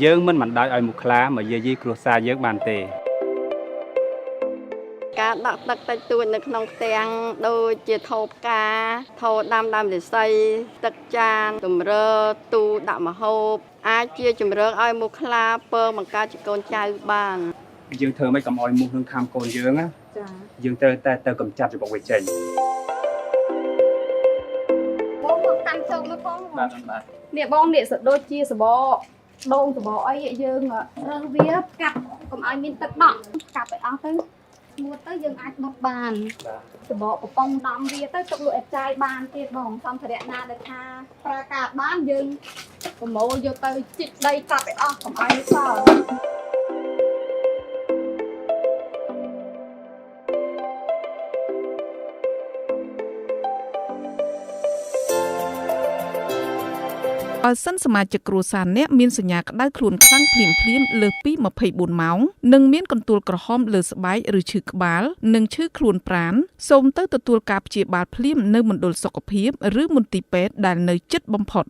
យើងមិនបណ្ដោយឲ្យមូសខ្លាមកយាយីគ្រួសារយើងបានទេការដាក់ទឹកតិចតួចនៅក្នុងផ្ទាំងដូចជាថោផ្កាថោដាំដើមឫស្សីទឹកចានទម្រើទូដាក់ម្ហូបអាចជាជំរឿនឲ្យមូសខ្លាពងបង្កើតជាកូនចៅបានយើងធ្វើមិនកុំឲ្យមូសនឹងខាំកូនយើងណាចាយើងត្រូវតែទៅកម្ចាត់របបវាចេញបងមកកាន់ចូលមកបងបាទនេះបងនេះសដូចជាសបកដូងសបកអីយើងរើសវាកាត់កុំឲ្យមានទឹកដក់កាត់ទៅអស់ទៅស្ងួតទៅយើងអាចដុតបានសបកកំប៉ុងដំវាទៅទុកលក់ឲ្យចាយបានទៀតបងសម្ភារៈណាដែលថាប្រើការបានយើងប្រមូលយកទៅជីកដីកាត់ឲ្យអស់កុំឲ្យសល់បើសិនសមាជិកគ្រួសារអ្នកមានសញ្ញាក្តៅខ្លួនខ្លាំងភ្លាមលើសពី24ម៉ោងនិងមានកន្ទួលក្រហមលើស្បែកឬឈឺក្បាលនិងឈឺខ្លួនប្រាណសូមទៅទទួលការព្យាបាលភ្លាមនៅមណ្ឌលសុខភាពឬមន្ទីរពេទ្យដែលនៅជិតបំផុត